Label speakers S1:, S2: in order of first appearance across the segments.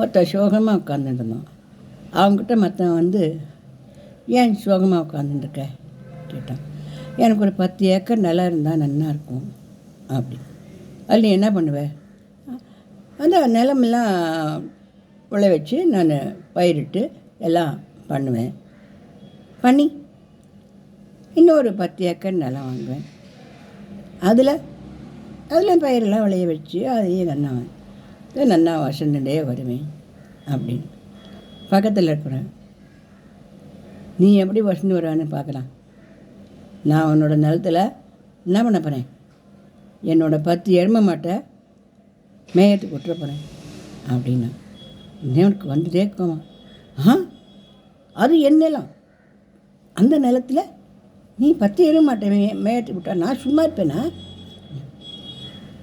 S1: ஒருத்தர் சோகமாக உட்காந்துட்டு இருந்தோம். அவங்ககிட்ட மற்றவன் வந்து, ஏன் சோகமாக உட்காந்துட்டுருக்க கேட்டான். எனக்கு ஒரு 10 ஏக்கர் நிலம் இருந்தால் நல்லா இருக்கும் அப்படி. அதில் நீ என்ன பண்ணுவேன்? அந்த நிலமெல்லாம் வச்சு நான் பயிரிட்டு எல்லாம் பண்ணுவேன். பண்ணி இன்னொரு 10 ஏக்கர் நிலம் வாங்குவேன். அதில் பயிரெல்லாம் விளைய வச்சு அதையும் நல்லா வசந்துட்டே வருவேன் அப்படின்னு. பக்கத்தில் இருக்கிறேன், நீ எப்படி வசந்து வருவான்னு பார்க்கலாம். நான் உன்னோட நிலத்தில் என்ன பண்ண போகிறேன்? என்னோடய 10 எருமை மாட்டை மேயத்துக்கு விட்டுற போகிறேன் அப்படின்னா. எனக்கு வந்துட்டே இருக்கோமா, அது என் நிலம், அந்த நிலத்தில் நீ 10 எருமை மாட்டை மேயத்துக்கு விட்டா நான் சும்மா இருப்பேனா?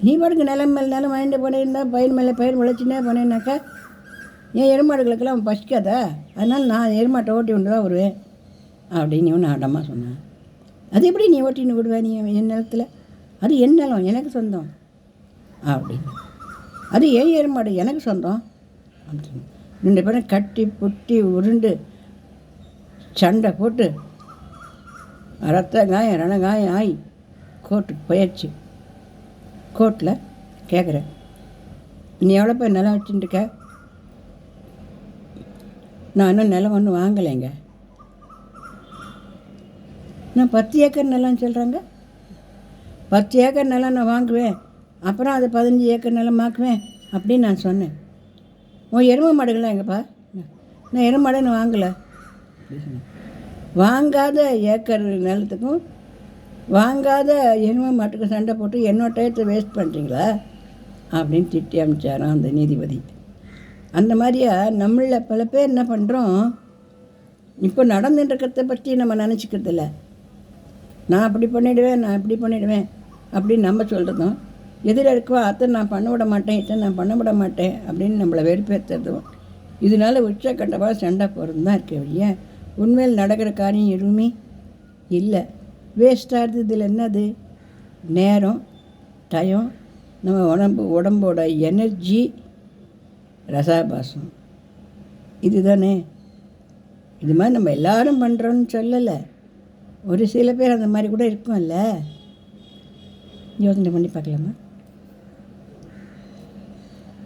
S1: நீ பாட்டுக்கு நிலம் மேலே நிலம் வாங்கிட்டு போனேன்னா பயிர் மேலே பயிர் விளைச்சினே போனேன்னாக்கா என் எருமாடுகளுக்கெல்லாம் பசிக்காதா? அதனால் நான் எருமாட்டை ஓட்டி கொண்டு தான் வருவேன் அப்படின்னு இவன் அடமாக சொன்னான். அது எப்படி நீ ஓட்டின்னு விடுவேன்? நீ என் நிலத்தில், அது என் நிலம், எனக்கு சொந்தம் அப்படின்னு. அது ஏன் எருமாடு, எனக்கு சொந்தம் அப்படின்னு 2 பேரும் கட்டி புட்டி உருண்டு சண்டை போட்டு ரத்த காயம் ரணகாயம் ஆகி கோர்ட்டுக்கு போயாச்சு. கோர்ட்டில் கேட்குறேன், நீ எவ்வளோ போய் நிலம் வச்சுட்டுருக்க? நான் இன்னும் நிலம் ஒன்றும் வாங்கலைங்க. நான் 10 ஏக்கர் நிலம்னு சொல்கிறாங்க. 10 ஏக்கர் நிலம் நான் வாங்குவேன், அப்புறம் அது 15 ஏக்கர் நிலம் ஆக்குவேன் அப்படின்னு நான் சொன்னேன். உன் எருமை மாடுகள்லாம் எங்கப்பா? நான் எருமை மாடை நான் வாங்கலை அப்படி சொன்னேன். வாங்காத ஏக்கர் நிலத்துக்கும் வாங்காத எருமை மாட்டுக்கும் சண்டை போட்டு என்னோட டயத்தை வேஸ்ட் பண்ணுறீங்களா அப்படின்னு திட்டி அனுப்பிச்சாராம் அந்த நீதிபதி. அந்த மாதிரியா நம்மள பல பேர் என்ன பண்ணுறோம், இப்போ நடந்துட்டுருக்கிறத பற்றி நம்ம நினச்சிக்கிறதில்ல. நான் அப்படி பண்ணிவிடுவேன், நான் இப்படி பண்ணிவிடுவேன் அப்படின்னு நம்ம சொல்கிறதும், எதிர இருக்கவா அத்தை நான் பண்ண விட மாட்டேன், இத்தை நான் பண்ண விட மாட்டேன் அப்படின்னு நம்மளை வெறுப்பேற்றுறதும், இதனால் உச்சக்கட்டமாக சண்டை போகிறது தான் இருக்க வழிய உண்மையில் நடக்கிற காரியம் எதுவுமே இல்லை. வேஸ்ட்டாகிறது இதில் என்னது? நேரம், டயம், நம்ம உடம்போட எனர்ஜி, ரசாபாசம், இதுதானே. இது மாதிரி நம்ம எல்லோரும் பண்ணுறோன்னு சொல்லலை, ஒரு சில பேர் அந்த மாதிரி கூட இருக்கும்ல. யோசனை பண்ணி பார்க்கலாமா?